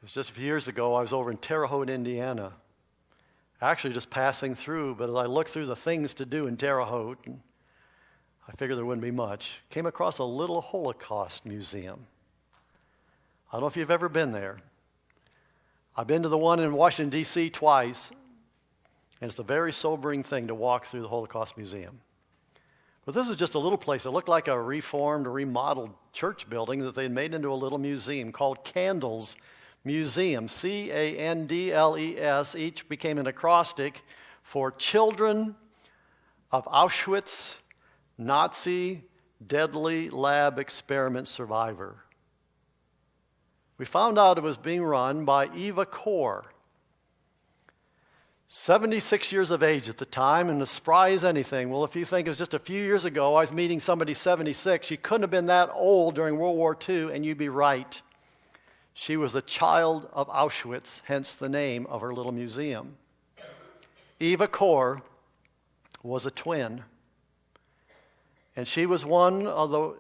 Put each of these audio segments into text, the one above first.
was just a few years ago. I was over in Terre Haute, Indiana, actually just passing through, but as I looked through the things to do in Terre Haute, and I figured there wouldn't be much, came across a little Holocaust museum. I don't know if you've ever been there. I've been to the one in Washington, D.C. twice, and it's a very sobering thing to walk through the Holocaust Museum. But this was just a little place. It looked like a reformed, remodeled church building that they'd made into a little museum called Candles Museum, C-A-N-D-L-E-S. Each became an acrostic for Children of Auschwitz Nazi Deadly Lab Experiment Survivor. We found out it was being run by Eva Kor, 76 years of age at the time, and as spry as anything. Well, if you think it was just a few years ago, I was meeting somebody 76, she couldn't have been that old during World War II, and you'd be right. She was a child of Auschwitz, hence the name of her little museum. Eva Kor was a twin, and she was one of the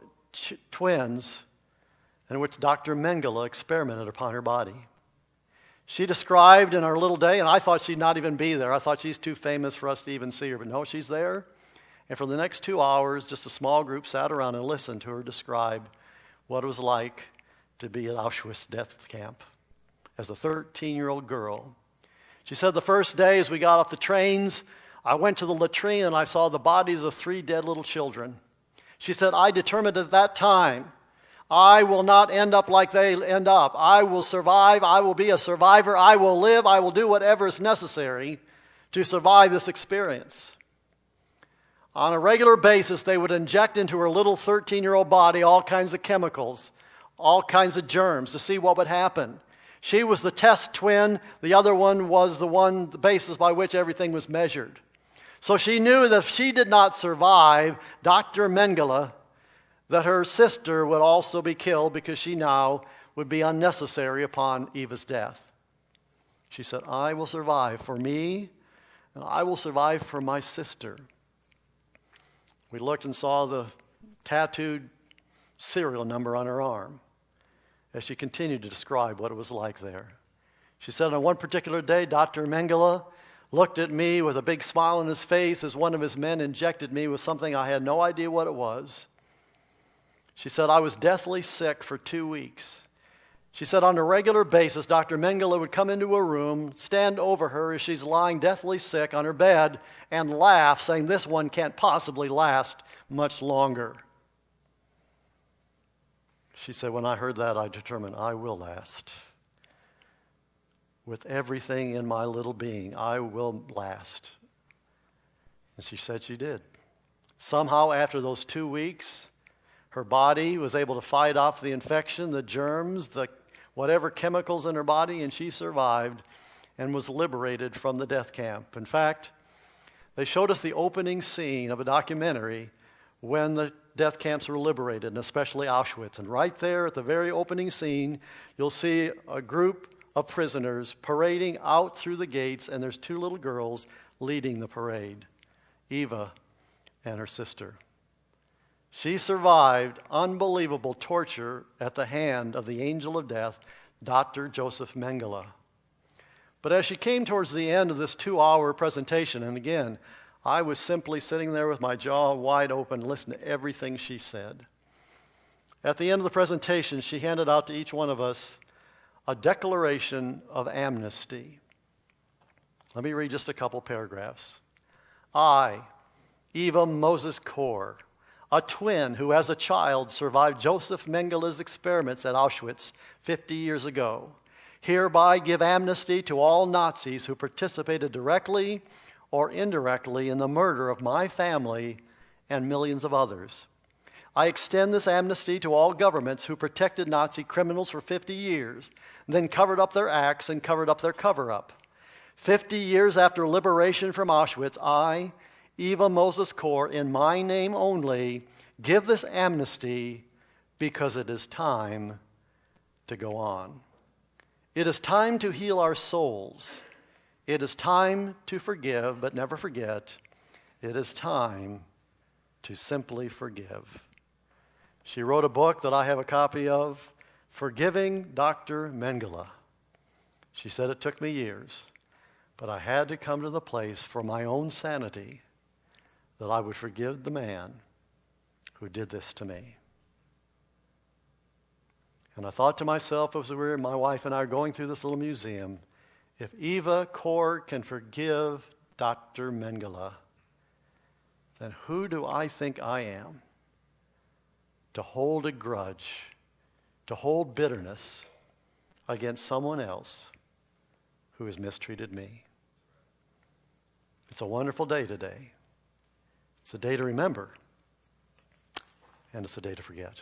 twins in which Doctor Mengele experimented upon her body. She described in her little day, and I thought she'd not even be there. I thought she's too famous for us to even see her, but no, she's there. And for the next 2 hours, just a small group sat around and listened to her describe what it was like to be at Auschwitz death camp as a 13-year-old girl. She said the first day as we got off the trains, I went to the latrine and I saw the bodies of 3 dead little children. She said, I determined at that time, I will not end up like they end up. I will survive. I will be a survivor. I will live. I will do whatever is necessary to survive this experience. On a regular basis, they would inject into her little 13-year-old body all kinds of chemicals, all kinds of germs to see what would happen. She was the test twin. The other one was the basis by which everything was measured. So she knew that if she did not survive Dr. Mengele, that her sister would also be killed because she now would be unnecessary upon Eva's death. She said, I will survive for me, and I will survive for my sister. We looked and saw the tattooed serial number on her arm as she continued to describe what it was like there. She said, on one particular day, Dr. Mengele looked at me with a big smile on his face as one of his men injected me with something I had no idea what it was. She said, I was deathly sick for 2 weeks. She said, on a regular basis, Dr. Mengele would come into her room, stand over her as she's lying deathly sick on her bed, and laugh, saying, this one can't possibly last much longer. She said, when I heard that, I determined I will last. With everything in my little being, I will last. And she said she did. Somehow, after those 2 weeks, her body was able to fight off the infection, the germs, the whatever chemicals in her body, and she survived and was liberated from the death camp. In fact, they showed us the opening scene of a documentary when the death camps were liberated, and especially Auschwitz. And right there at the very opening scene, you'll see a group of prisoners parading out through the gates, and there's 2 little girls leading the parade, Eva and her sister. She survived unbelievable torture at the hand of the angel of death, Dr. Joseph Mengele. But as she came towards the end of this 2-hour presentation, and again, I was simply sitting there with my jaw wide open, listening to everything she said. At the end of the presentation, she handed out to each one of us a declaration of amnesty. Let me read just a couple paragraphs. I, Eva Moses Kor, a twin who as a child survived Joseph Mengele's experiments at Auschwitz 50 years ago, hereby give amnesty to all Nazis who participated directly or indirectly in the murder of my family and millions of others. I extend this amnesty to all governments who protected Nazi criminals for 50 years, then covered up their acts and covered up their cover-up. 50 years after liberation from Auschwitz, I, Eva Moses Kor, in my name only, give this amnesty because it is time to go on. It is time to heal our souls. It is time to forgive, but never forget. It is time to simply forgive. She wrote a book that I have a copy of, Forgiving Dr. Mengele. She said it took me years, but I had to come to the place for my own sanity that I would forgive the man who did this to me. And I thought to myself as my wife and I were going through this little museum, if Eva Kor can forgive Doctor Mengele, then who do I think I am to hold a grudge, to hold bitterness against someone else who has mistreated me? It's a wonderful day today. It's a day to remember, and it's a day to forget.